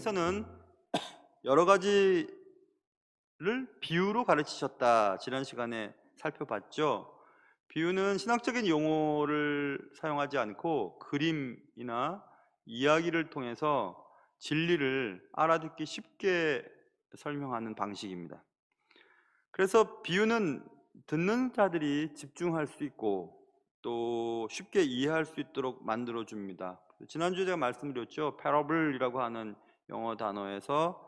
예수님께서는 여러 가지를 비유로 가르치셨다. 지난 시간에 살펴봤죠. 비유는 신학적인 용어를 사용하지 않고 그림이나 이야기를 통해서 진리를 알아듣기 쉽게 설명하는 방식입니다. 그래서 비유는 듣는 자들이 집중할 수 있고 또 쉽게 이해할 수 있도록 만들어 줍니다. 지난주에 제가 말씀드렸죠. parable이라고 하는 영어 단어에서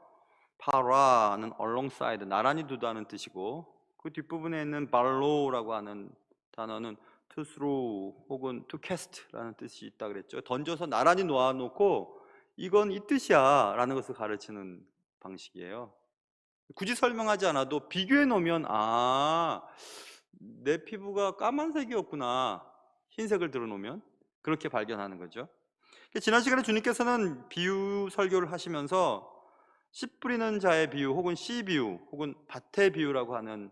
para는 alongside, 나란히 두다는 뜻이고, 그 뒷부분에 있는 barrow라고 하는 단어는 to throw 혹은 to cast라는 뜻이 있다 그랬죠. 던져서 나란히 놓아놓고 이건 이 뜻이야 라는 것을 가르치는 방식이에요. 굳이 설명하지 않아도 비교해 놓으면 내 피부가 까만색이었구나, 흰색을 들어놓으면 그렇게 발견하는 거죠. 지난 시간에 주님께서는 비유 설교를 하시면서 씨 뿌리는 자의 비유 혹은 씨 비유 혹은 밭의 비유라고 하는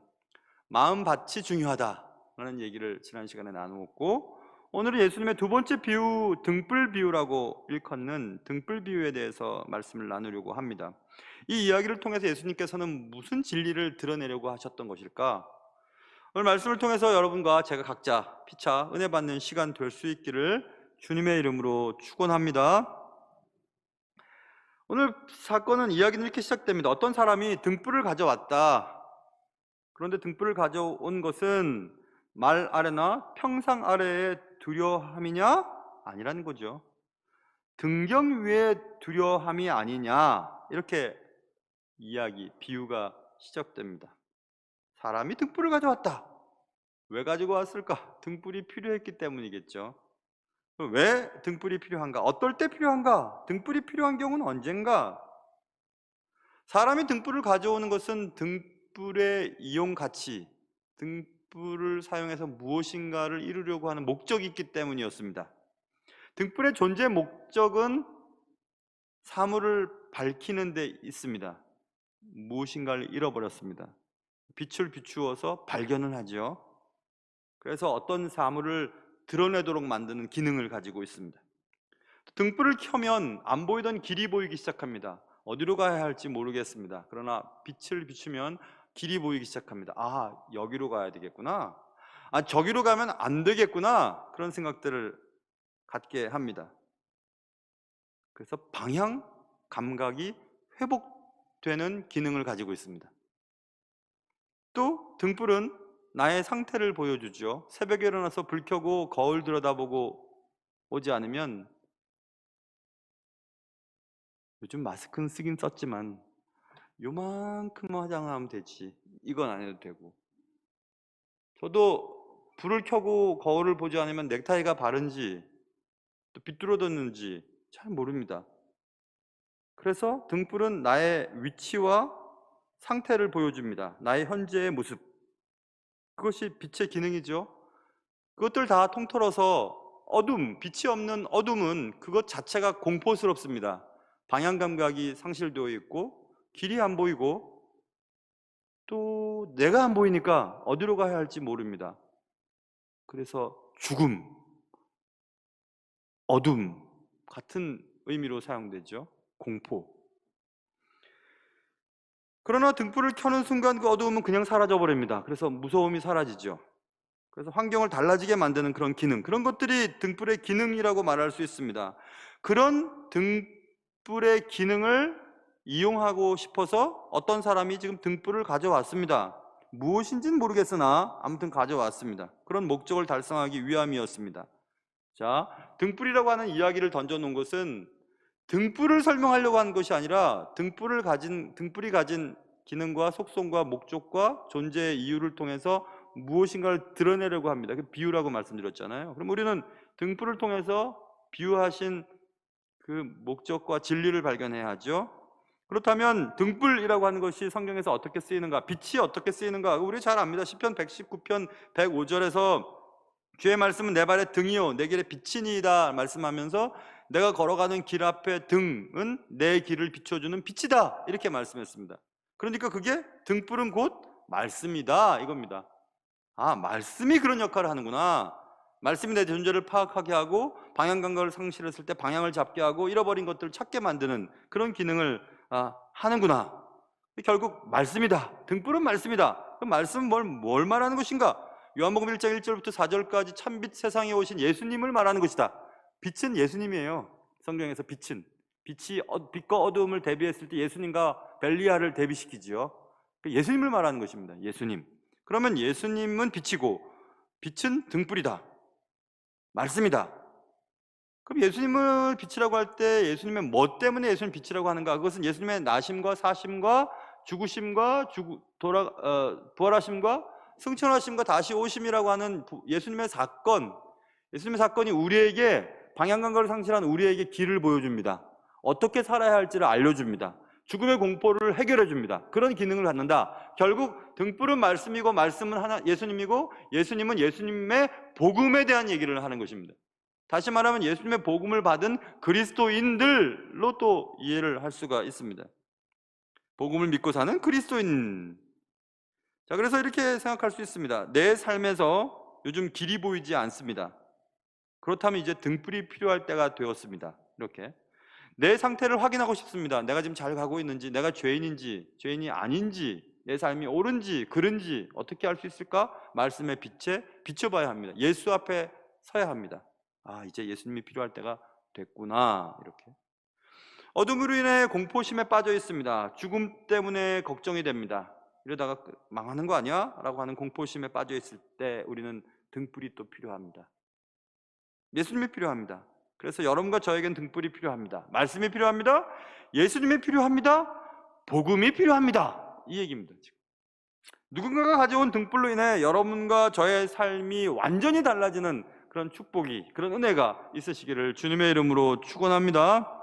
마음밭이 중요하다라는 얘기를 지난 시간에 나누었고, 오늘은 예수님의 두 번째 비유 등불 비유라고 일컫는 등불 비유에 대해서 말씀을 나누려고 합니다. 이 이야기를 통해서 예수님께서는 무슨 진리를 드러내려고 하셨던 것일까? 오늘 말씀을 통해서 여러분과 제가 각자 피차 은혜 받는 시간 될 수 있기를 주님의 이름으로 축원합니다. 오늘 사건은 이야기는 이렇게 시작됩니다. 어떤 사람이 등불을 가져왔다. 그런데 등불을 가져온 것은 말 아래나 평상 아래의 두려함이냐? 아니라는 거죠. 등경 위의 두려함이 아니냐? 이렇게 비유가 시작됩니다. 사람이 등불을 가져왔다. 왜 가지고 왔을까? 등불이 필요했기 때문이겠죠. 왜 등불이 필요한가? 어떨 때 필요한가? 등불이 필요한 경우는 언젠가? 사람이 등불을 가져오는 것은 등불의 이용 가치, 등불을 사용해서 무엇인가를 이루려고 하는 목적이 있기 때문이었습니다. 등불의 존재 목적은 사물을 밝히는 데 있습니다. 무엇인가를 잃어버렸습니다. 빛을 비추어서 발견을 하죠. 그래서 어떤 사물을 드러내도록 만드는 기능을 가지고 있습니다. 등불을 켜면 안 보이던 길이 보이기 시작합니다. 어디로 가야 할지 모르겠습니다. 그러나 빛을 비추면 길이 보이기 시작합니다. 여기로 가야 되겠구나. 저기로 가면 안 되겠구나. 그런 생각들을 갖게 합니다. 그래서 방향 감각이 회복되는 기능을 가지고 있습니다. 또 등불은 나의 상태를 보여주죠. 새벽에 일어나서 불 켜고 거울 들여다보고 오지 않으면, 요즘 마스크는 쓰긴 썼지만 요만큼 화장하면 되지, 이건 안 해도 되고, 저도 불을 켜고 거울을 보지 않으면 넥타이가 바른지 또 비뚤어졌는지 잘 모릅니다. 그래서 등불은 나의 위치와 상태를 보여줍니다. 나의 현재의 모습, 그것이 빛의 기능이죠. 그것들 다 통틀어서 빛이 없는 어둠은 그것 자체가 공포스럽습니다. 방향 감각이 상실되어 있고 길이 안 보이고 또 내가 안 보이니까 어디로 가야 할지 모릅니다. 그래서 죽음, 어둠 같은 의미로 사용되죠. 공포. 그러나 등불을 켜는 순간 그 어두움은 그냥 사라져 버립니다. 그래서 무서움이 사라지죠. 그래서 환경을 달라지게 만드는 그런 기능, 그런 것들이 등불의 기능이라고 말할 수 있습니다. 그런 등불의 기능을 이용하고 싶어서 어떤 사람이 지금 등불을 가져왔습니다. 무엇인지는 모르겠으나 아무튼 가져왔습니다. 그런 목적을 달성하기 위함이었습니다. 자, 등불이라고 하는 이야기를 던져놓은 것은 등불을 설명하려고 한 것이 아니라 등불이 가진 기능과 속성과 목적과 존재의 이유를 통해서 무엇인가를 드러내려고 합니다. 그 비유라고 말씀드렸잖아요. 그럼 우리는 등불을 통해서 비유하신 그 목적과 진리를 발견해야 하죠. 그렇다면 등불이라고 하는 것이 성경에서 어떻게 쓰이는가, 빛이 어떻게 쓰이는가, 우리 잘 압니다. 시편 119편 105절에서 주의 말씀은 내 발의 등이요 내 길의 빛이니이다 말씀하면서 내가 걸어가는 길 앞에 등은 내 길을 비춰주는 빛이다, 이렇게 말씀했습니다. 그러니까 그게 등불은 곧 말씀이다 이겁니다. 말씀이 그런 역할을 하는구나. 말씀이 내 존재를 파악하게 하고 방향 감각을 상실했을 때 방향을 잡게 하고 잃어버린 것들을 찾게 만드는 그런 기능을 하는구나. 결국 말씀이다. 등불은 말씀이다. 그 말씀은 뭘 말하는 것인가? 요한복음 1장 1절부터 4절까지 참빛 세상에 오신 예수님을 말하는 것이다. 빛은 예수님이에요. 성경에서 빛은 빛이 빛과 어두움을 대비했을 때 예수님과 벨리아를 대비시키지요. 예수님을 말하는 것입니다. 예수님. 그러면 예수님은 빛이고 빛은 등불이다. 말씀이다. 그럼 예수님을 빛이라고 할 때 예수님의 뭐 때문에 예수님 빛이라고 하는가? 그것은 예수님의 나심과 사심과 죽으심과 부활하심과 승천하심과 다시 오심이라고 하는 예수님의 사건, 예수님의 사건이 우리에게 방향감각을 상실한 우리에게 길을 보여줍니다. 어떻게 살아야 할지를 알려줍니다. 죽음의 공포를 해결해 줍니다. 그런 기능을 갖는다. 결국 등불은 말씀이고 말씀은 예수님이고 예수님은 예수님의 복음에 대한 얘기를 하는 것입니다. 다시 말하면 예수님의 복음을 받은 그리스도인들로 또 이해를 할 수가 있습니다. 복음을 믿고 사는 그리스도인. 자, 그래서 이렇게 생각할 수 있습니다. 내 삶에서 요즘 길이 보이지 않습니다. 그렇다면 이제 등불이 필요할 때가 되었습니다. 이렇게 내 상태를 확인하고 싶습니다. 내가 지금 잘 가고 있는지, 내가 죄인인지 죄인이 아닌지, 내 삶이 옳은지 그른지 어떻게 알 수 있을까? 말씀의 빛에 비춰봐야 합니다. 예수 앞에 서야 합니다. 이제 예수님이 필요할 때가 됐구나. 이렇게 어둠으로 인해 공포심에 빠져 있습니다. 죽음 때문에 걱정이 됩니다. 이러다가 망하는 거 아니야? 라고 하는 공포심에 빠져 있을 때 우리는 등불이 또 필요합니다. 예수님이 필요합니다. 그래서 여러분과 저에겐 등불이 필요합니다. 말씀이 필요합니다. 예수님이 필요합니다. 복음이 필요합니다. 이 얘기입니다. 지금 누군가가 가져온 등불로 인해 여러분과 저의 삶이 완전히 달라지는 그런 축복이, 그런 은혜가 있으시기를 주님의 이름으로 축원합니다.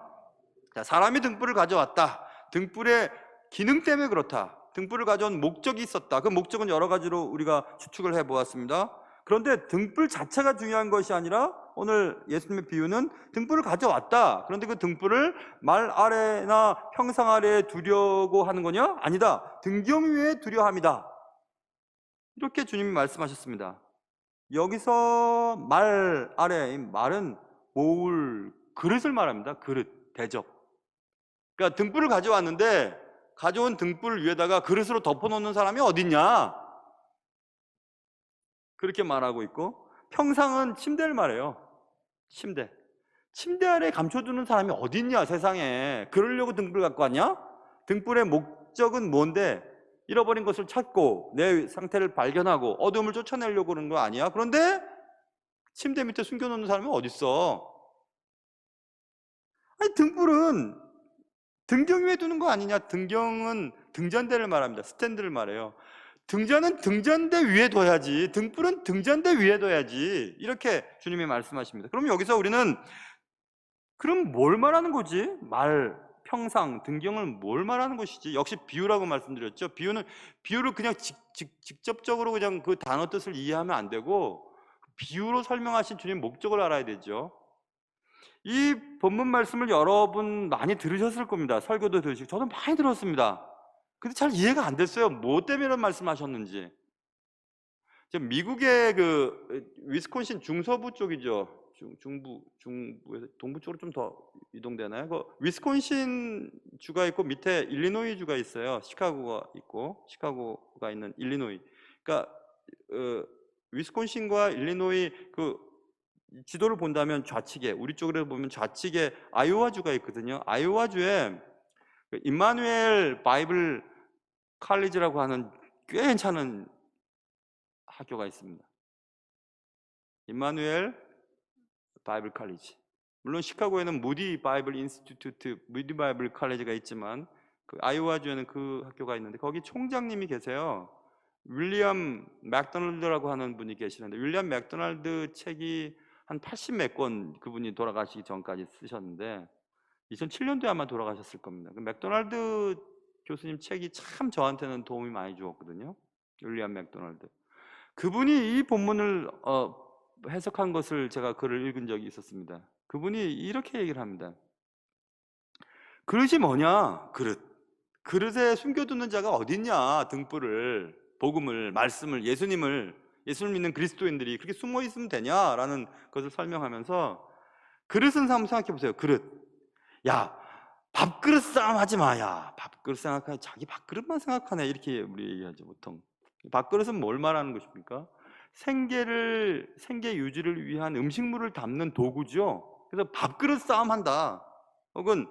자, 사람이 등불을 가져왔다. 등불의 기능 때문에 그렇다. 등불을 가져온 목적이 있었다. 그 목적은 여러 가지로 우리가 추측을 해보았습니다. 그런데 등불 자체가 중요한 것이 아니라 오늘 예수님의 비유는 등불을 가져왔다. 그런데 그 등불을 말 아래나 평상 아래에 두려고 하는 거냐? 아니다. 등경 위에 두려 함이다. 이렇게 주님이 말씀하셨습니다. 여기서 말 아래, 말은 모을 그릇을 말합니다. 그릇, 대접. 그러니까 등불을 가져왔는데 가져온 등불 위에다가 그릇으로 덮어놓는 사람이 어딨냐? 그렇게 말하고 있고, 평상은 침대를 말해요. 침대 아래에 감춰두는 사람이 어딨냐 세상에. 그러려고 등불 갖고 왔냐? 등불의 목적은 뭔데? 잃어버린 것을 찾고 내 상태를 발견하고 어둠을 쫓아내려고 그러는 거 아니야? 그런데 침대 밑에 숨겨놓는 사람이 어딨어? 아니, 등불은 등경 위에 두는 거 아니냐? 등경은 등잔대를 말합니다. 스탠드를 말해요. 등잔은 등잔대 위에 둬야지, 등불은 등잔대 위에 둬야지. 이렇게 주님이 말씀하십니다. 그럼 여기서 우리는 그럼 뭘 말하는 거지? 평상, 등경을 뭘 말하는 것이지? 역시 비유라고 말씀드렸죠. 비유를 그냥 직접적으로 그냥 그 단어 뜻을 이해하면 안 되고 비유로 설명하신 주님 목적을 알아야 되죠. 이 본문 말씀을 여러분 많이 들으셨을 겁니다. 설교도 들으시고 저도 많이 들었습니다. 근데 잘 이해가 안 됐어요. 뭐 때문에 이런 말씀하셨는지. 미국의 그 위스콘신 중서부 쪽이죠. 중부에서 동부 쪽으로 좀 더 이동되나요? 그 위스콘신 주가 있고 밑에 일리노이 주가 있어요. 시카고가 있는 일리노이. 그러니까 위스콘신과 일리노이 그 지도를 본다면 좌측에, 우리 쪽으로 보면 좌측에 아이오와 주가 있거든요. 아이오와 주에 임마누엘 바이블 칼리지라고 하는 꽤 괜찮은 학교가 있습니다. 임마누엘 바이블 칼리지. 물론 시카고에는 무디 바이블 인스티튜트, 무디 바이블 칼리지가 있지만 그 아이오와주에는 그 학교가 있는데 거기 총장님이 계세요. 윌리엄 맥도날드라고 하는 분이 계시는데 윌리엄 맥도날드 책이 한 80몇 권 그분이 돌아가시기 전까지 쓰셨는데 2007년도에 아마 돌아가셨을 겁니다. 그 맥도날드 교수님 책이 참 저한테는 도움이 많이 주었거든요. 윌리엄 맥도날드. 그분이 이 본문을 해석한 것을 제가 글을 읽은 적이 있었습니다. 그분이 이렇게 얘기를 합니다. 그릇이 뭐냐? 그릇에 숨겨두는 자가 어딨냐? 등불을, 복음을, 말씀을, 예수님을 예수를 믿는 그리스도인들이 그렇게 숨어 있으면 되냐라는 것을 설명하면서 그릇은 한번 생각해 보세요. 그릇. 야, 밥그릇 싸움 하지 마. 야, 밥그릇 생각하네. 자기 밥그릇만 생각하네. 이렇게 우리 얘기하죠, 보통. 밥그릇은 뭘 말하는 것입니까? 생계 유지를 위한 음식물을 담는 도구죠. 그래서 밥그릇 싸움 한다. 혹은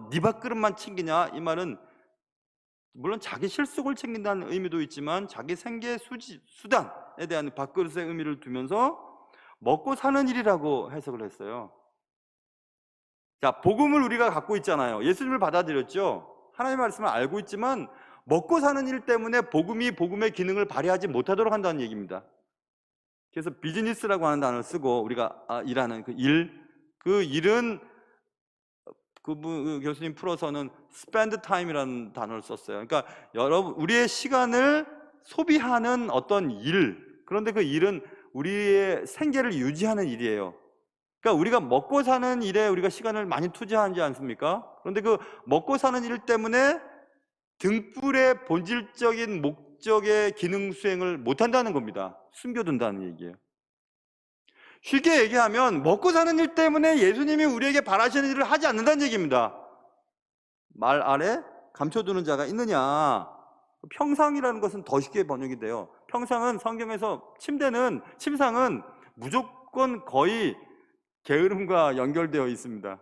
네 밥그릇만 챙기냐? 이 말은 물론 자기 실속을 챙긴다는 의미도 있지만 자기 생계 수단에 대한 밥그릇의 의미를 두면서 먹고 사는 일이라고 해석을 했어요. 자, 복음을 우리가 갖고 있잖아요. 예수님을 받아들였죠. 하나님의 말씀을 알고 있지만 먹고 사는 일 때문에 복음이 복음의 기능을 발휘하지 못하도록 한다는 얘기입니다. 그래서 비즈니스라고 하는 단어를 쓰고 우리가 일하는 그 일은 그 교수님 풀어서는 spend time이라는 단어를 썼어요. 그러니까 여러분 우리의 시간을 소비하는 어떤 일, 그런데 그 일은 우리의 생계를 유지하는 일이에요. 그러니까 우리가 먹고 사는 일에 우리가 시간을 많이 투자하지 않습니까? 그런데 그 먹고 사는 일 때문에 등불의 본질적인 목적의 기능 수행을 못한다는 겁니다. 숨겨둔다는 얘기예요. 쉽게 얘기하면 먹고 사는 일 때문에 예수님이 우리에게 바라시는 일을 하지 않는다는 얘기입니다. 말 아래 감춰두는 자가 있느냐? 평상이라는 것은 더 쉽게 번역이 돼요. 평상은 성경에서 침상은 무조건 거의 게으름과 연결되어 있습니다.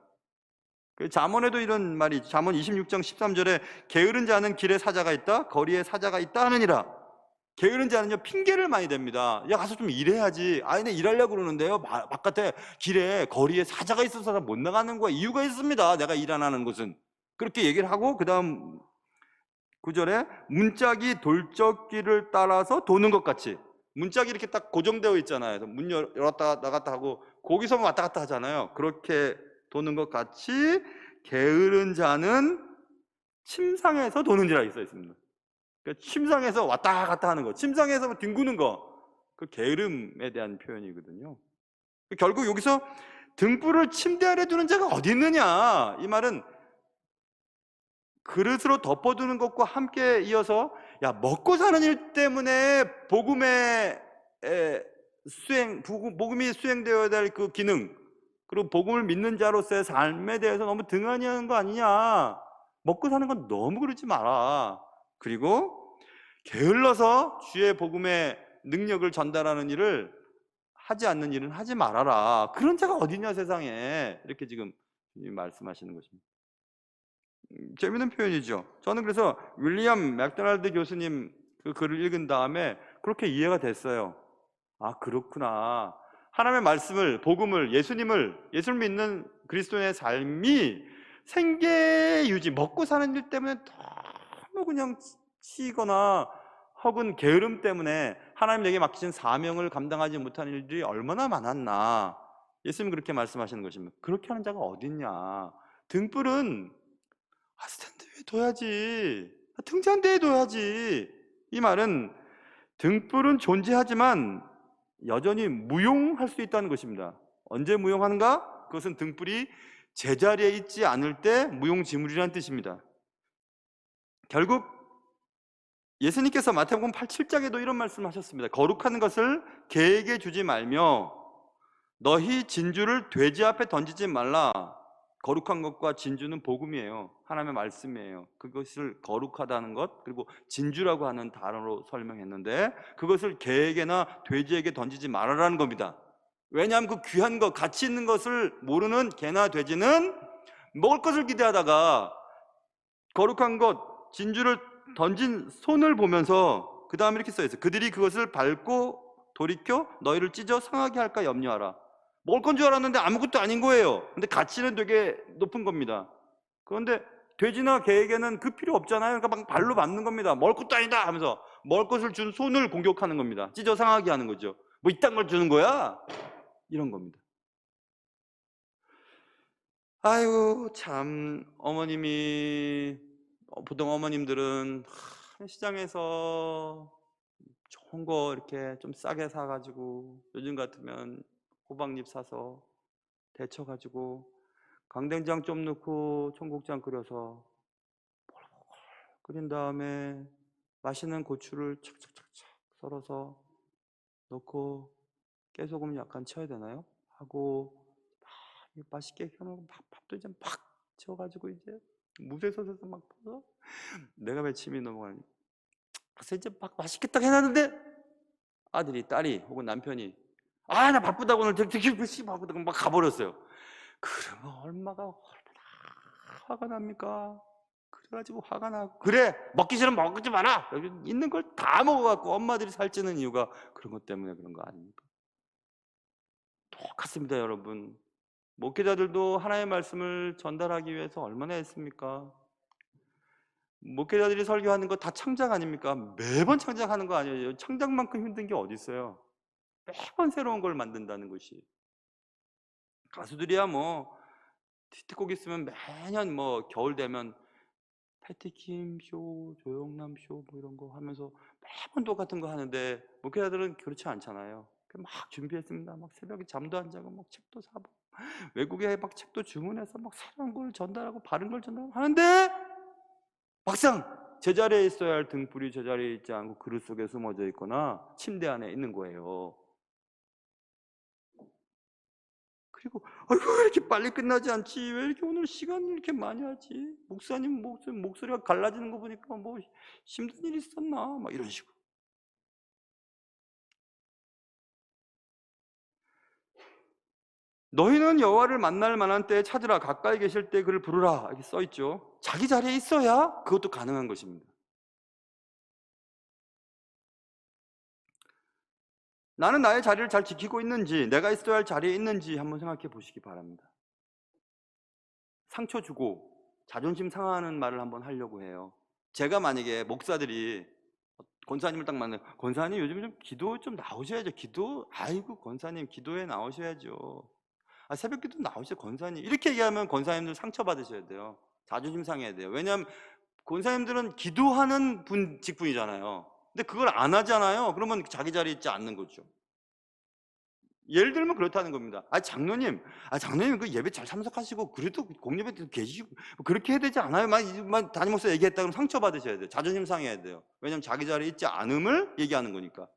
잠언에도 이런 말이, 잠언 26장 13절에 게으른 자는 길에 사자가 있다, 거리에 사자가 있다 하느니라. 게으른 자는요 핑계를 많이 댑니다. 야, 가서 좀 일해야지. 내 일하려고 그러는데요 바깥에 길에 거리에 사자가 있어서 못 나가는 거야. 이유가 있습니다. 내가 일 안 하는 것은. 그렇게 얘기를 하고 그 다음 구절에 문짝이 돌적기를 따라서 도는 것 같이, 문짝이 이렇게 딱 고정되어 있잖아요. 문 열었다 나갔다 하고 거기서만 왔다 갔다 하잖아요. 그렇게 도는 것 같이 게으른 자는 침상에서 도는지라 써 있습니다. 그러니까 침상에서 왔다 갔다 하는 거, 침상에서 뒹구는 거, 그 게으름에 대한 표현이거든요. 결국 여기서 등불을 침대 아래 두는 자가 어디 있느냐, 이 말은 그릇으로 덮어두는 것과 함께 이어서 야, 먹고 사는 일 때문에 복음의 복음이 수행되어야 될 그 기능, 그리고 복음을 믿는 자로서의 삶에 대해서 너무 등한히 하는 거 아니냐. 먹고 사는 건 너무 그러지 마라. 그리고 게을러서 주의 복음의 능력을 전달하는 일을 하지 않는 일은 하지 말아라. 그런 자가 어디냐 세상에. 이렇게 지금 말씀하시는 것입니다. 재밌는 표현이죠. 저는 그래서 윌리엄 맥도날드 교수님 그 글을 읽은 다음에 그렇게 이해가 됐어요. 아, 그렇구나. 하나님의 말씀을, 복음을, 예수를 믿는 그리스도인의 삶이 생계 유지, 먹고 사는 일 때문에 너무 그냥 치거나 혹은 게으름 때문에 하나님 내게 맡기신 사명을 감당하지 못하는 일들이 얼마나 많았나. 예수님 그렇게 말씀하시는 것입니다. 그렇게 하는 자가 어딨냐. 등불은 스탠드 위에 둬야지. 등잔대에 둬야지. 이 말은 등불은 존재하지만 여전히 무용할 수 있다는 것입니다. 언제 무용하는가? 그것은 등불이 제자리에 있지 않을 때 무용지물이라는 뜻입니다. 결국 예수님께서 마태복음 8, 7장에도 이런 말씀을 하셨습니다. 거룩한 것을 개에게 주지 말며 너희 진주를 돼지 앞에 던지지 말라. 거룩한 것과 진주는 복음이에요. 하나님의 말씀이에요. 그것을 거룩하다는 것, 그리고 진주라고 하는 단어로 설명했는데 그것을 개에게나 돼지에게 던지지 말아라는 겁니다. 왜냐하면 그 귀한 것, 가치 있는 것을 모르는 개나 돼지는 먹을 것을 기대하다가 거룩한 것, 진주를 던진 손을 보면서 그 다음에 이렇게 써있어요. 그들이 그것을 밟고 돌이켜 너희를 찢어 상하게 할까 염려하라. 먹을 건 줄 알았는데 아무것도 아닌 거예요. 근데 가치는 되게 높은 겁니다. 그런데 돼지나 개에게는 그 필요 없잖아요. 그러니까 막 발로 맞는 겁니다. 먹을 것도 아니다 하면서 먹을 것을 준 손을 공격하는 겁니다. 찢어 상하게 하는 거죠. 뭐 이딴 걸 주는 거야? 이런 겁니다. 아유, 참 보통 어머님들은 시장에서 좋은 거 이렇게 좀 싸게 사가지고 요즘 같으면 호박잎 사서 데쳐가지고 강된장 좀 넣고 청국장 끓여서 끓인 다음에 맛있는 고추를 착착착착 썰어서 넣고 깨소금 약간 쳐야 되나요? 하고 막 맛있게 켜놓고 밥도 이제 막 쳐가지고 이제 무쇠솥에서 막 퍼서 내가 왜 침이 넘어가니? 그래서 이제 막 맛있게 딱 해놨는데 아들이, 딸이 혹은 남편이 나 바쁘다고 오늘 되게 바쁘다고 막 가버렸어요. 그러면 얼마나 화가 납니까? 그래가지고 화가 나고, 그래 먹기 싫으면 먹지 마라, 여기 있는 걸 다 먹어갖고 엄마들이 살찌는 이유가 그런 것 때문에 그런 거 아닙니까? 똑같습니다, 여러분. 목회자들도 하나님의 말씀을 전달하기 위해서 얼마나 했습니까? 목회자들이 설교하는 거 다 창작 아닙니까? 매번 창작하는 거 아니에요. 창작만큼 힘든 게 어디 있어요? 매번 새로운 걸 만든다는 것이. 가수들이야 뭐 히트곡 있으면 매년 뭐 겨울 되면 패티킴 쇼, 조영남 쇼 뭐 이런 거 하면서 매번 똑같은 거 하는데, 목회자들은 그렇지 않잖아요. 막 준비했습니다. 막 새벽에 잠도 안 자고 막 책도 사고 외국에 막 책도 주문해서 막 새로운 걸 전달하고 바른 걸 전달하고 하는데, 막상 제자리에 있어야 할 등불이 제자리에 있지 않고 그릇 속에 숨어져 있거나 침대 안에 있는 거예요. 그리고 아이고 왜 이렇게 빨리 끝나지 않지? 왜 이렇게 오늘 시간을 이렇게 많이 하지? 목사님 목소리가 갈라지는 거 보니까 뭐 힘든 일 있었나? 막 이런 식으로. 너희는 여호와를 만날 만한 때에 찾으라, 가까이 계실 때 그를 부르라, 이렇게 써 있죠. 자기 자리에 있어야 그것도 가능한 것입니다. 나는 나의 자리를 잘 지키고 있는지, 내가 있어야 할 자리에 있는지 한번 생각해 보시기 바랍니다. 상처 주고 자존심 상하는 말을 한번 하려고 해요. 제가 만약에 목사들이 권사님을 딱 만나요. 권사님 요즘 좀 기도 좀 나오셔야죠. 기도, 아이고 권사님 기도에 나오셔야죠. 새벽 기도 나오셔요 권사님. 이렇게 얘기하면 권사님들 상처받으셔야 돼요. 자존심 상해야 돼요. 왜냐하면 권사님들은 기도하는 직분이잖아요. 근데 그걸 안 하잖아요. 그러면 자기 자리에 있지 않는 거죠. 예를 들면 그렇다는 겁니다. 장로님 그 예배 잘 참석하시고 그래도 공예배 때 계시고 그렇게 해야 되지 않아요? 막 담임 목사 얘기했다 그러면 상처받으셔야 돼요. 자존심 상해야 돼요. 왜냐면 자기 자리에 있지 않음을 얘기하는 거니까.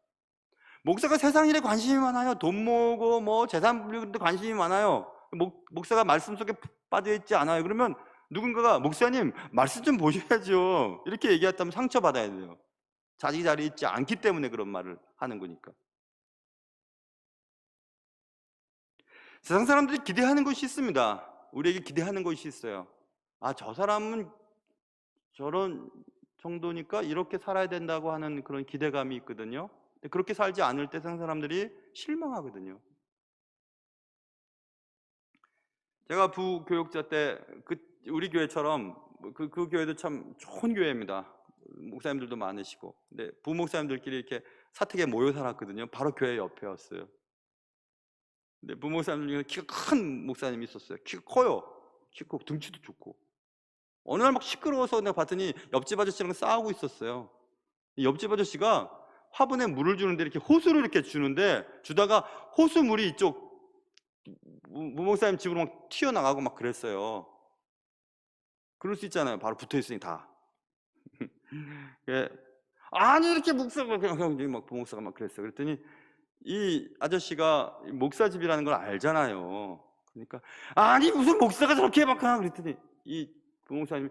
목사가 세상 일에 관심이 많아요. 돈 모으고 뭐 재산 불리는데 관심이 많아요. 목사가 말씀 속에 빠져 있지 않아요. 그러면 누군가가 목사님 말씀 좀 보셔야죠, 이렇게 얘기했다면 상처받아야 돼요. 자기 자리에 있지 않기 때문에 그런 말을 하는 거니까. 세상 사람들이 기대하는 것이 있습니다. 우리에게 기대하는 것이 있어요. 저 사람은 저런 정도니까 이렇게 살아야 된다고 하는 그런 기대감이 있거든요. 근데 그렇게 살지 않을 때 세상 사람들이 실망하거든요. 제가 부교육자 때 우리 교회처럼 그 교회도 참 좋은 교회입니다. 목사님들도 많으시고. 근데 부목사님들끼리 이렇게 사택에 모여 살았거든요. 바로 교회 옆에였어요. 근데 부목사님 중에 키가 큰 목사님이 있었어요. 키가 커요. 키 크고 등치도 좋고. 어느 날 막 시끄러워서 내가 봤더니 옆집 아저씨랑 싸우고 있었어요. 옆집 아저씨가 화분에 물을 주는데 이렇게 호수를 이렇게 주는데, 주다가 호수 물이 이쪽 무목사님 집으로 막 튀어나가고 막 그랬어요. 그럴 수 있잖아요. 바로 붙어 있으니 다. 예. 아니 이렇게 목사가 그냥 막 부목사가 막 그랬어요. 그랬더니 이 아저씨가 목사 집이라는 걸 알잖아요. 그러니까 아니 무슨 목사가 저렇게 막 하나, 그랬더니 이 부목사님이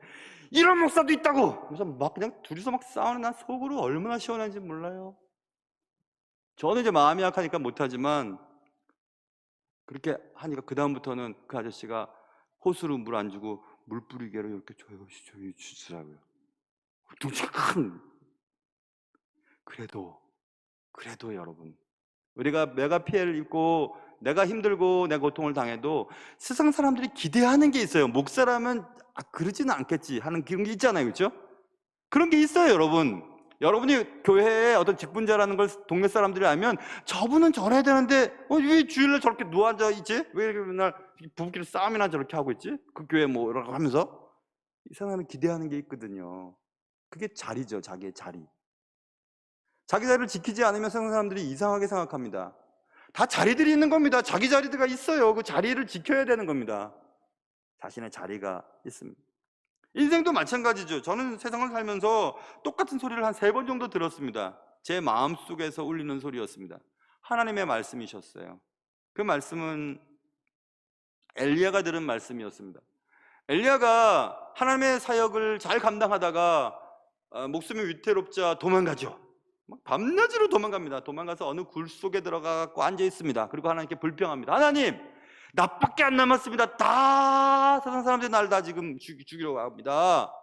이런 목사도 있다고. 그래서 막 그냥 둘이서 막 싸우는, 난 속으로 얼마나 시원한지 몰라요. 저는 이제 마음이 약하니까 못하지만 그렇게 하니까 그 다음부터는 그 아저씨가 호수로 물 안 주고 물 뿌리개로 이렇게 조용히 주시더라고요. 둥치가 큰. 그래도 여러분, 우리가 내가 피해를 입고 내가 힘들고 내 고통을 당해도 세상 사람들이 기대하는 게 있어요. 목사라면 그러지는 않겠지 하는 그런 게 있잖아요. 그렇죠? 그런 게 있어요, 여러분. 여러분이 교회에 어떤 직분자라는 걸 동네 사람들이 알면 저분은 저래야 되는데 왜 주일날 저렇게 누워앉아 있지? 왜 이렇게 맨날 부부끼리 싸움이나 저렇게 하고 있지? 그 교회 뭐 이러고 하면서. 이 사람은 기대하는 게 있거든요. 그게 자리죠, 자기의 자리. 자기 자리를 지키지 않으면 세상 사람들이 이상하게 생각합니다. 다 자리들이 있는 겁니다. 자기 자리가 있어요. 그 자리를 지켜야 되는 겁니다. 자신의 자리가 있습니다. 인생도 마찬가지죠. 저는 세상을 살면서 똑같은 소리를 한 3번 정도 들었습니다. 제 마음속에서 울리는 소리였습니다. 하나님의 말씀이셨어요. 그 말씀은 엘리야가 들은 말씀이었습니다. 엘리야가 하나님의 사역을 잘 감당하다가 목숨이 위태롭자 도망가죠. 밤낮으로 도망갑니다. 도망가서 어느 굴 속에 들어가고 앉아 있습니다. 그리고 하나님께 불평합니다. 하나님, 나밖에 안 남았습니다. 다 세상 사람들이 날 다 지금 죽이려고 합니다.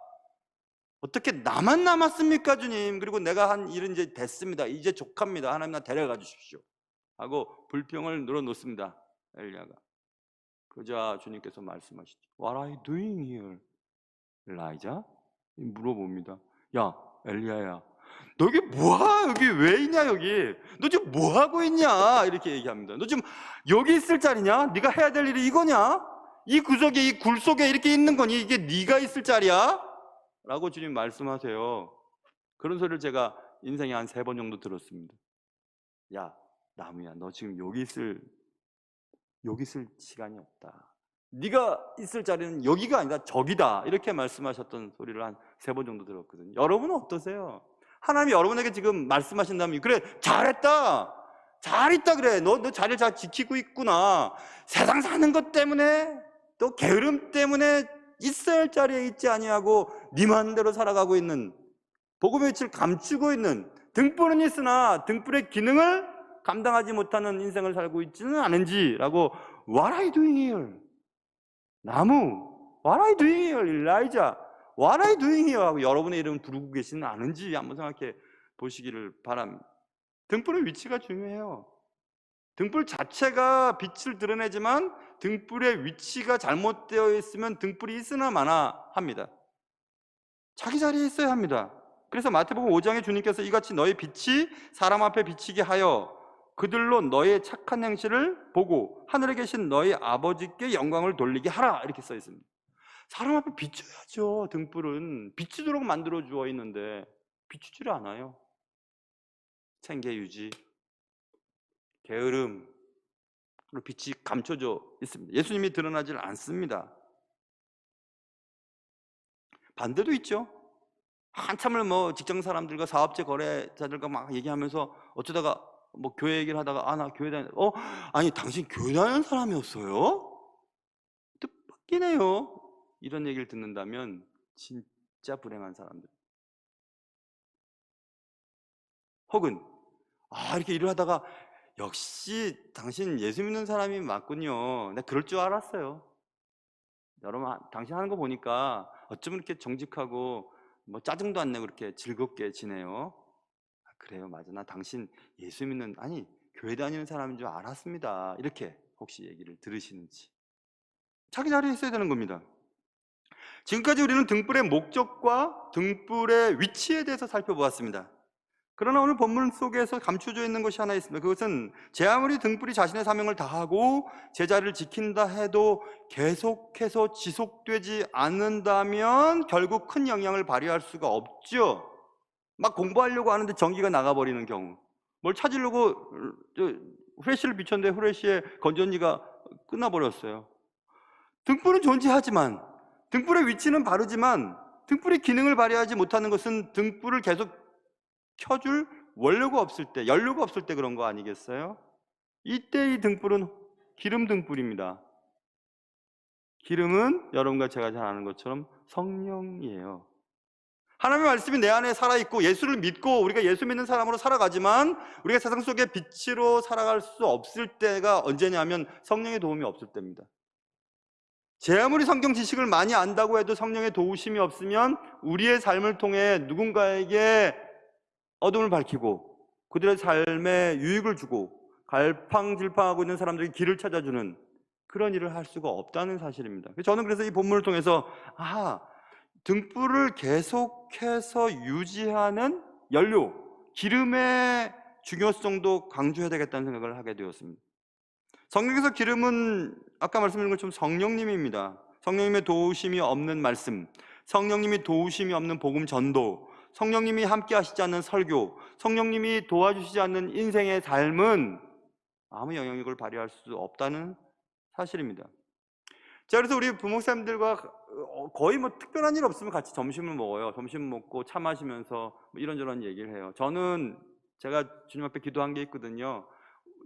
어떻게 나만 남았습니까, 주님? 그리고 내가 한 일은 이제 됐습니다. 이제 족합니다. 하나님 나 데려가 주십시오. 하고 불평을 늘어놓습니다. 엘리야가. 그러자 주님께서 말씀하시죠. What are you doing here, 엘라이자? 물어봅니다. 야, 엘리야야, 너 여기 뭐야? 여기 왜 있냐? 여기 너 지금 뭐 하고 있냐? 이렇게 얘기합니다. 너 지금 여기 있을 자리냐? 네가 해야 될 일이 이거냐? 이 구석에, 이 굴 속에 이렇게 있는 거니? 이게 네가 있을 자리야? 라고 주님 말씀하세요. 그런 소리를 제가 인생에 한 3번 정도 들었습니다. 야, 나무야, 너 지금 여기 있을 시간이 없다. 네가 있을 자리는 여기가 아니라 저기다. 이렇게 말씀하셨던 소리를 한 3번 정도 들었거든요. 여러분은 어떠세요? 하나님이 여러분에게 지금 말씀하신다면, 그래, 잘했다, 그래, 너 자리를 잘 지키고 있구나. 세상 사는 것 때문에, 또 게으름 때문에 있어야 할 자리에 있지 아니하고 네 맘대로 살아가고 있는, 복음의 위치를 감추고 있는, 등불은 있으나 등불의 기능을 감당하지 못하는 인생을 살고 있지는 않은지라고. What are you doing here? 나무, What are you doing here? 엘라이자, What are you doing here? 하고 여러분의 이름을 부르고 계시는 않은지 한번 생각해 보시기를 바랍니다. 등불의 위치가 중요해요. 등불 자체가 빛을 드러내지만 등불의 위치가 잘못되어 있으면 등불이 있으나 마나 합니다. 자기 자리에 있어야 합니다. 그래서 마태복음 5장에 주님께서 이같이 너의 빛이 사람 앞에 비치게 하여 그들로 너의 착한 행실을 보고 하늘에 계신 너희 아버지께 영광을 돌리게 하라, 이렇게 써 있습니다. 사람 앞에 비춰야죠. 등불은 비치도록 만들어 주어 있는데 비추지를 않아요. 생계 유지, 게으름, 그리고 빛이 감춰져 있습니다. 예수님이 드러나질 않습니다. 반대도 있죠. 한참을 직장 사람들과 사업체 거래자들과 막 얘기하면서 어쩌다가 교회 얘기를 하다가 나 교회 다니, 아니 당신 교회 다니는 사람이었어요? 뜻밖이네요. 이런 얘기를 듣는다면 진짜 불행한 사람들. 혹은 이렇게 일을 하다가 역시 당신 예수 믿는 사람이 맞군요. 내가 그럴 줄 알았어요. 여러분, 당신 하는 거 보니까 어쩌면 이렇게 정직하고 짜증도 안 내고 그렇게 즐겁게 지내요. 그래요, 맞아. 나 당신 예수 믿는, 교회 다니는 사람인 줄 알았습니다. 이렇게 혹시 얘기를 들으시는지. 자기 자리에 있어야 되는 겁니다. 지금까지 우리는 등불의 목적과 등불의 위치에 대해서 살펴보았습니다. 그러나 오늘 본문 속에서 감춰져 있는 것이 하나 있습니다. 그것은 제 아무리 등불이 자신의 사명을 다하고 제자리를 지킨다 해도 계속해서 지속되지 않는다면 결국 큰 영향을 발휘할 수가 없죠. 막 공부하려고 하는데 전기가 나가버리는 경우, 뭘 찾으려고 후레쉬를 비췄는데 후레쉬의 건전지가 끊어버렸어요. 등불은 존재하지만, 등불의 위치는 바르지만 등불의 기능을 발휘하지 못하는 것은 등불을 계속 켜줄 원료가 없을 때, 연료가 없을 때 그런 거 아니겠어요? 이때 이 등불은 기름 등불입니다. 기름은 여러분과 제가 잘 아는 것처럼 성령이에요. 하나님의 말씀이 내 안에 살아있고 예수를 믿고 우리가 예수 믿는 사람으로 살아가지만 우리가 세상 속에 빛으로 살아갈 수 없을 때가 언제냐면 성령의 도움이 없을 때입니다. 제 아무리 성경 지식을 많이 안다고 해도 성령의 도우심이 없으면 우리의 삶을 통해 누군가에게 어둠을 밝히고 그들의 삶에 유익을 주고 갈팡질팡하고 있는 사람들에게 길을 찾아주는 그런 일을 할 수가 없다는 사실입니다. 저는 그래서 이 본문을 통해서 등불을 계속해서 유지하는 연료, 기름의 중요성도 강조해야 되겠다는 생각을 하게 되었습니다. 성경에서 기름은 아까 말씀드린 것처럼 성령님입니다. 성령님의 도우심이 없는 말씀, 성령님이 도우심이 없는 복음 전도, 성령님이 함께 하시지 않는 설교, 성령님이 도와주시지 않는 인생의 삶은 아무 영향력을 발휘할 수 없다는 사실입니다. 자, 그래서 우리 부목사님들과 거의 특별한 일 없으면 같이 점심을 먹어요. 점심 먹고 차 마시면서 이런저런 얘기를 해요. 제가 주님 앞에 기도한 게 있거든요.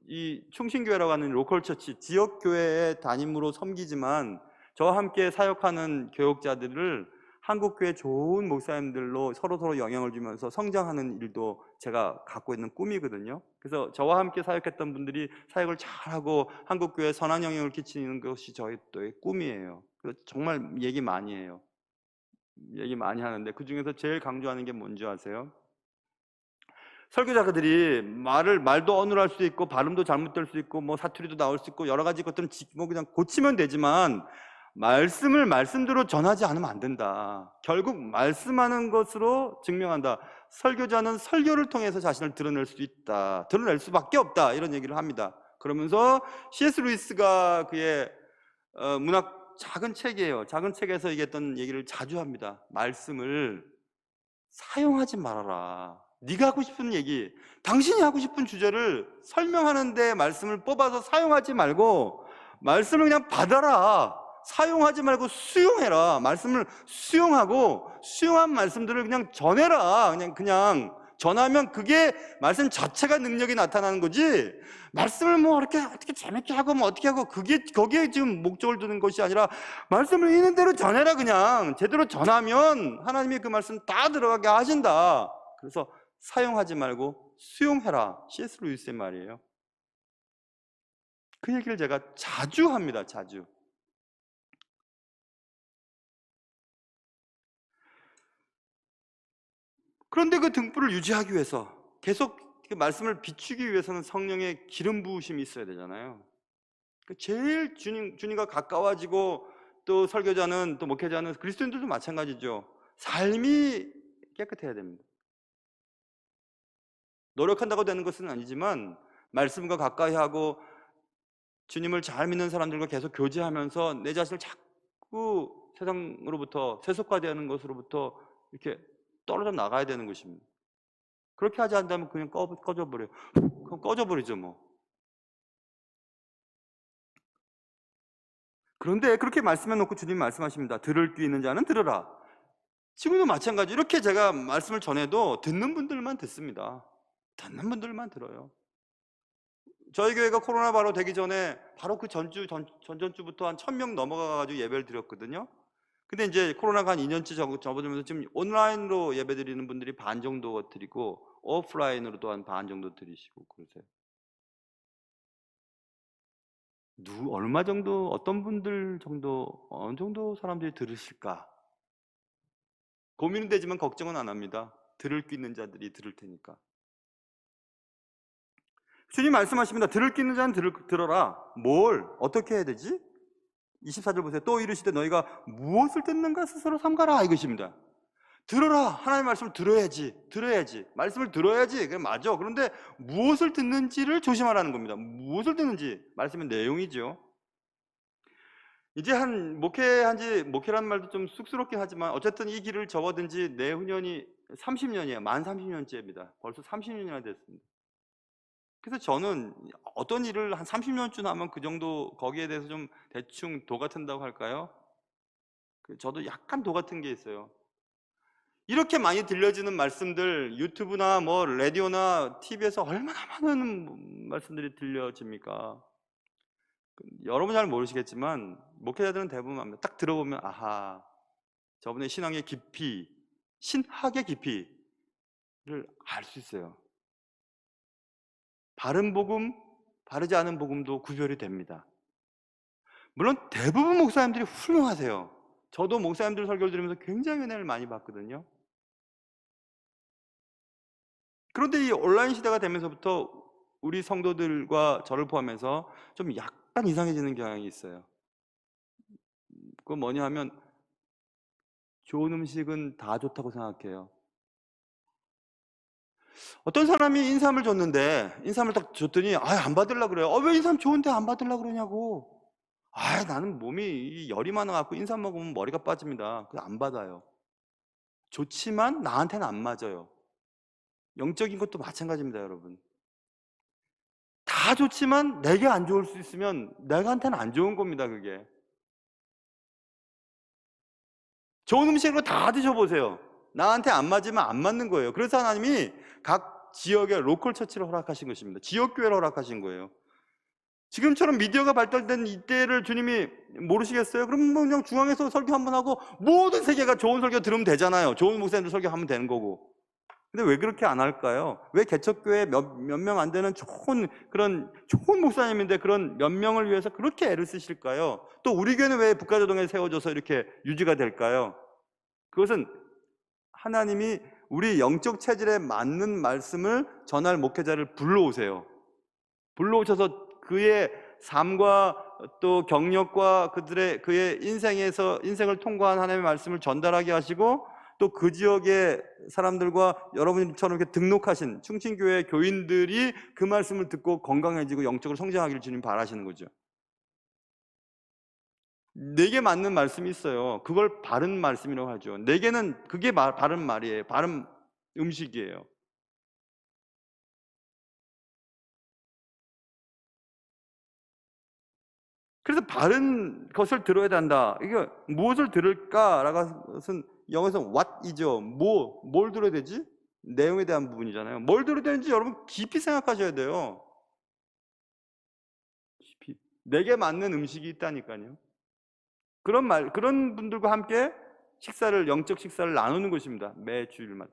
이 충신교회라고 하는 로컬 처치, 지역 교회의 담임으로 섬기지만 저와 함께 사역하는 교역자들을 한국 교회 좋은 목사님들로 서로 영향을 주면서 성장하는 일도 제가 갖고 있는 꿈이거든요. 그래서 저와 함께 사역했던 분들이 사역을 잘하고 한국 교회에 선한 영향을 끼치는 것이 저의 또의 꿈이에요. 그래서 정말 얘기 많이 해요. 얘기 많이 하는데 그 중에서 제일 강조하는 게 뭔지 아세요? 설교자들이 말도 어눌할 수 있고 발음도 잘못될 수 있고 뭐 사투리도 나올 수 있고 여러 가지 것들은 뭐 그냥 고치면 되지만 말씀을 말씀대로 전하지 않으면 안 된다. 결국 말씀하는 것으로 증명한다. 설교자는 설교를 통해서 자신을 드러낼 수 있다. 드러낼 수밖에 없다. 이런 얘기를 합니다. 그러면서 C.S. 루이스가 그의 문학 작은 책이에요. 작은 책에서 얘기했던 얘기를 자주 합니다. 말씀을 사용하지 말아라. 네가 하고 싶은 얘기, 당신이 하고 싶은 주제를 설명하는데 말씀을 뽑아서 사용하지 말고 말씀을 그냥 받아라. 사용하지 말고 수용해라. 말씀을 수용하고 수용한 말씀들을 그냥 전해라. 그냥 전하면 그게 말씀 자체가 능력이 나타나는 거지. 말씀을 뭐 이렇게 어떻게 재밌게 하고 뭐 어떻게 하고 그게 거기에 지금 목적을 두는 것이 아니라 말씀을 있는 대로 전해라. 그냥 제대로 전하면 하나님이 그 말씀 다 들어가게 하신다. 그래서 사용하지 말고 수용해라. C.S. 루이스의 말이에요. 그 얘기를 제가 자주 합니다. 자주. 그런데 그 등불을 유지하기 위해서 계속 그 말씀을 비추기 위해서는 성령의 기름 부으심이 있어야 되잖아요. 제일 주님과 가까워지고 또 설교자는 또 목회자는 그리스도인들도 마찬가지죠. 삶이 깨끗해야 됩니다. 노력한다고 되는 것은 아니지만 말씀과 가까이 하고 주님을 잘 믿는 사람들과 계속 교제하면서 내 자신을 자꾸 세상으로부터 세속화되는 것으로부터 이렇게 떨어져 나가야 되는 것입니다. 그렇게 하지 않다면 그냥 꺼져버려요. 그럼 꺼져버리죠 뭐. 그런데 그렇게 말씀해 놓고 주님 말씀하십니다. 들을 귀 있는 자는 들으라. 지금도 마찬가지. 이렇게 제가 말씀을 전해도 듣는 분들만 듣습니다. 듣는 분들만 들어요. 저희 교회가 코로나 바로 되기 전에 바로 그 전전주부터 한 1,000명 넘어가가지고 예배를 드렸거든요. 근데 이제 코로나가 한 2년째 접어들면서 지금 온라인으로 예배 드리는 분들이 반 정도 드리고 오프라인으로도 한 반 정도 드리시고 그러세요. 얼마 정도, 어떤 분들 정도, 어느 정도 사람들이 들으실까? 고민은 되지만 걱정은 안 합니다. 들을 귀 있는 자들이 들을 테니까. 주님 말씀하십니다. 들을 귀 있는 자는 들어라. 뭘? 어떻게 해야 되지? 24절 보세요. 또 이르시되 너희가 무엇을 듣는가 스스로 삼가라 이것입니다. 들어라. 하나님의 말씀을 들어야지. 말씀을 들어야지. 그게 맞아. 그런데 무엇을 듣는지를 조심하라는 겁니다. 무엇을 듣는지. 말씀의 내용이죠. 이제 목회란 말도 좀 쑥스럽긴 하지만 어쨌든 이 길을 접어든 지 내후년이 30년이에요. 만 30년째입니다. 벌써 30년이나 됐습니다. 그래서 저는 어떤 일을 한 30년쯤 하면 그 정도 거기에 대해서 좀 대충 도 같은다고 할까요? 저도 약간 도 같은 게 있어요. 이렇게 많이 들려지는 말씀들 유튜브나 뭐 라디오나 TV에서 얼마나 많은 말씀들이 들려집니까? 여러분 잘 모르시겠지만 목회자들은 대부분 압니다. 딱 들어보면 아하, 저분의 신앙의 깊이, 신학의 깊이를 알 수 있어요. 바른 복음, 바르지 않은 복음도 구별이 됩니다. 물론 대부분 목사님들이 훌륭하세요. 저도 목사님들 설교를 들으면서 굉장히 은혜를 많이 받거든요. 그런데 이 온라인 시대가 되면서부터 우리 성도들과 저를 포함해서 좀 약간 이상해지는 경향이 있어요. 그건 뭐냐 하면 좋은 음식은 다 좋다고 생각해요. 어떤 사람이 인삼을 줬는데 인삼을 딱 줬더니 안 받으려고 그래요. 왜 인삼 좋은데 안 받으려고 그러냐고. 나는 몸이 열이 많아갖고 인삼 먹으면 머리가 빠집니다. 그래서 안 받아요. 좋지만 나한테는 안 맞아요. 영적인 것도 마찬가지입니다, 여러분. 다 좋지만 내게 안 좋을 수 있으면 내가한테는 안 좋은 겁니다, 그게. 좋은 음식으로 다 드셔보세요. 나한테 안 맞으면 안 맞는 거예요. 그래서 하나님이 각 지역의 로컬 처치를 허락하신 것입니다. 지역교회를 허락하신 거예요. 지금처럼 미디어가 발달된 이때를 주님이 모르시겠어요? 그럼 뭐 그냥 중앙에서 설교 한번 하고 모든 세계가 좋은 설교 들으면 되잖아요. 좋은 목사님들 설교하면 되는 거고. 근데 왜 그렇게 안 할까요? 왜 개척교회 몇 명 안 되는 좋은 목사님인데 그런 몇 명을 위해서 그렇게 애를 쓰실까요? 또 우리 교회는 왜 북가조동에 세워져서 이렇게 유지가 될까요? 그것은 하나님이 우리 영적 체질에 맞는 말씀을 전할 목회자를 불러오세요. 불러오셔서 그의 삶과 또 경력과 그의 인생을 통과한 하나님의 말씀을 전달하게 하시고 또 그 지역의 사람들과 여러분처럼 이렇게 등록하신 충신교회 교인들이 그 말씀을 듣고 건강해지고 영적으로 성장하기를 주님 바라시는 거죠. 내게 맞는 말씀이 있어요. 그걸 바른 말씀이라고 하죠. 내게는 그게 바른 말이에요. 바른 음식이에요. 그래서 바른 것을 들어야 된다. 이게 무엇을 들을까라고 것은 영어에서 what이죠. 뭘 들어야 되지? 내용에 대한 부분이잖아요. 뭘 들어야 되는지 여러분 깊이 생각하셔야 돼요. 깊이. 내게 맞는 음식이 있다니까요. 그런 분들과 함께 영적 식사를 나누는 것입니다. 매 주일마다.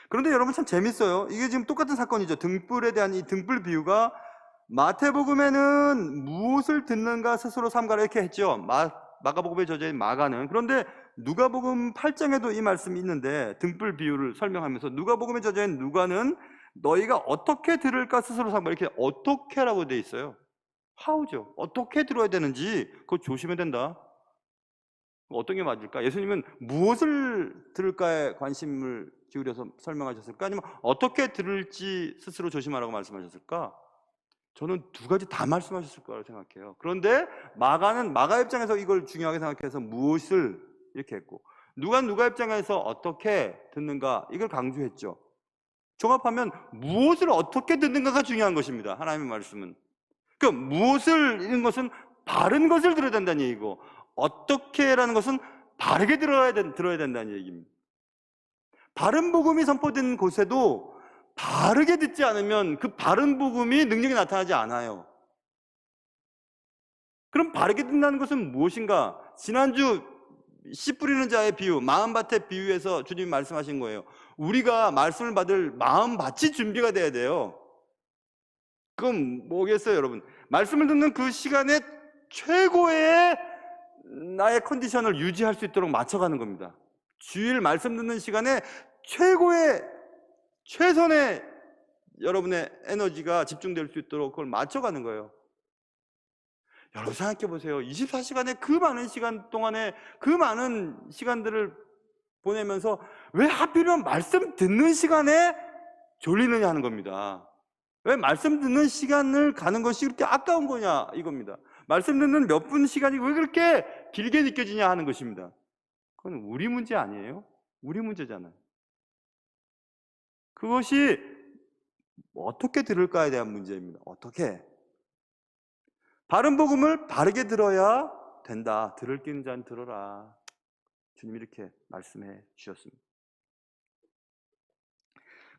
그런데 여러분 참 재밌어요. 이게 지금 똑같은 사건이죠. 등불에 대한 이 등불 비유가 마태복음에는 무엇을 듣는가 스스로 삼가라 이렇게 했죠. 마가복음의 저자인 마가는. 그런데 누가복음 8장에도 이 말씀이 있는데 등불 비유를 설명하면서 누가복음의 저자인 누가는 너희가 어떻게 들을까 스스로 삼가라 이렇게 어떻게라고 돼 있어요. how죠. 어떻게 들어야 되는지 그거 조심해야 된다. 어떤 게 맞을까? 예수님은 무엇을 들을까에 관심을 기울여서 설명하셨을까? 아니면 어떻게 들을지 스스로 조심하라고 말씀하셨을까? 저는 두 가지 다 말씀하셨을 거라고 생각해요. 그런데 마가는 마가 입장에서 이걸 중요하게 생각해서 무엇을 이렇게 했고 누가 입장에서 어떻게 듣는가 이걸 강조했죠. 종합하면 무엇을 어떻게 듣는가가 중요한 것입니다. 하나님의 말씀은. 그 무엇을 이런 것은 바른 것을 들어야 된다는 얘기고 어떻게라는 것은 바르게 들어야 된다는 얘기입니다. 바른 복음이 선포된 곳에도 바르게 듣지 않으면 그 바른 복음이 능력이 나타나지 않아요. 그럼 바르게 듣는다는 것은 무엇인가? 지난주 씨 뿌리는 자의 비유, 마음밭의 비유에서 주님이 말씀하신 거예요. 우리가 말씀을 받을 마음밭이 준비가 돼야 돼요. 그럼 뭐겠어요, 여러분? 말씀을 듣는 그 시간에 최고의 나의 컨디션을 유지할 수 있도록 맞춰가는 겁니다. 주일 말씀 듣는 시간에 최선의 여러분의 에너지가 집중될 수 있도록 그걸 맞춰가는 거예요. 여러분 생각해 보세요. 24시간의 그 많은 시간 동안에 그 많은 시간들을 보내면서 왜 하필이면 말씀 듣는 시간에 졸리느냐 하는 겁니다. 왜 말씀 듣는 시간을 가는 것이 그렇게 아까운 거냐 이겁니다. 말씀 듣는 몇 분 시간이 왜 그렇게 길게 느껴지냐 하는 것입니다. 그건 우리 문제 아니에요? 우리 문제잖아요. 그것이 어떻게 들을까에 대한 문제입니다. 어떻게? 바른 복음을 바르게 들어야 된다. 들을 끼는 자는 들어라. 주님이 이렇게 말씀해 주셨습니다.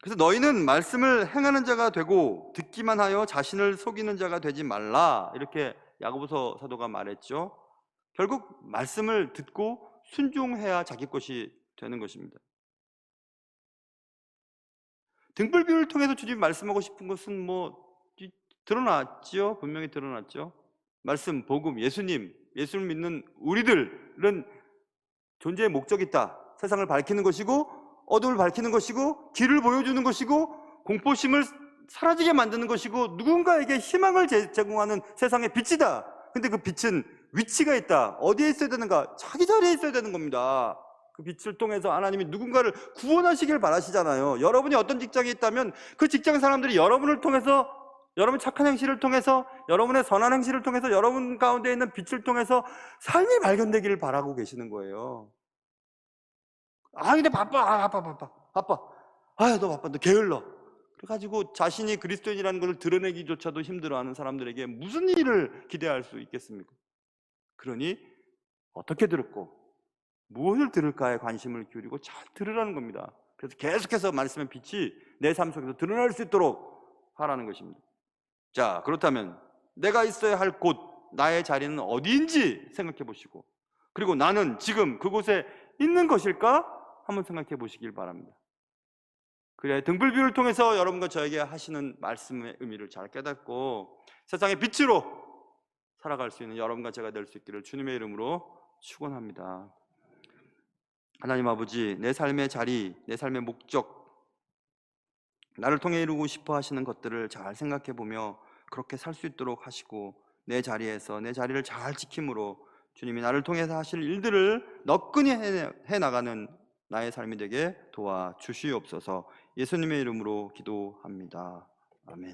그래서 너희는 말씀을 행하는 자가 되고 듣기만 하여 자신을 속이는 자가 되지 말라. 이렇게 야고보서 사도가 말했죠. 결국 말씀을 듣고 순종해야 자기 것이 되는 것입니다. 등불 비유를 통해서 주님이 말씀하고 싶은 것은 드러났죠. 분명히 드러났죠. 말씀, 복음, 예수를 믿는 우리들은 존재의 목적이 있다. 세상을 밝히는 것이고 어둠을 밝히는 것이고 길을 보여주는 것이고 공포심을 사라지게 만드는 것이고 누군가에게 희망을 제공하는 세상의 빛이다. 근데 그 빛은 위치가 있다. 어디에 있어야 되는가? 자기 자리에 있어야 되는 겁니다. 그 빛을 통해서 하나님이 누군가를 구원하시길 바라시잖아요. 여러분이 어떤 직장에 있다면 그 직장 사람들이 여러분을 통해서 여러분 착한 행실을 통해서 여러분의 선한 행실을 통해서 여러분 가운데 있는 빛을 통해서 삶이 발견되기를 바라고 계시는 거예요. 근데 바빠. 너 바빠. 너 게을러. 그래가지고 자신이 그리스도인이라는 것을 드러내기조차도 힘들어하는 사람들에게 무슨 일을 기대할 수 있겠습니까? 그러니 어떻게 들었고 무엇을 들을까에 관심을 기울이고 잘 들으라는 겁니다. 그래서 계속해서 말씀의 빛이 내 삶 속에서 드러날 수 있도록 하라는 것입니다. 자, 그렇다면 내가 있어야 할 곳, 나의 자리는 어디인지 생각해 보시고, 그리고 나는 지금 그곳에 있는 것일까? 한번 생각해 보시길 바랍니다. 그래, 등불비유를 통해서 여러분과 저에게 하시는 말씀의 의미를 잘 깨닫고 세상의 빛으로 살아갈 수 있는 여러분과 제가 될 수 있기를 주님의 이름으로 축원합니다. 하나님 아버지, 내 삶의 자리, 내 삶의 목적, 나를 통해 이루고 싶어 하시는 것들을 잘 생각해 보며 그렇게 살 수 있도록 하시고, 내 자리에서 내 자리를 잘 지킴으로 주님이 나를 통해서 하실 일들을 너끈히 해 나가는 나의 삶이 되게 도와주시옵소서. 예수님의 이름으로 기도합니다. 아멘.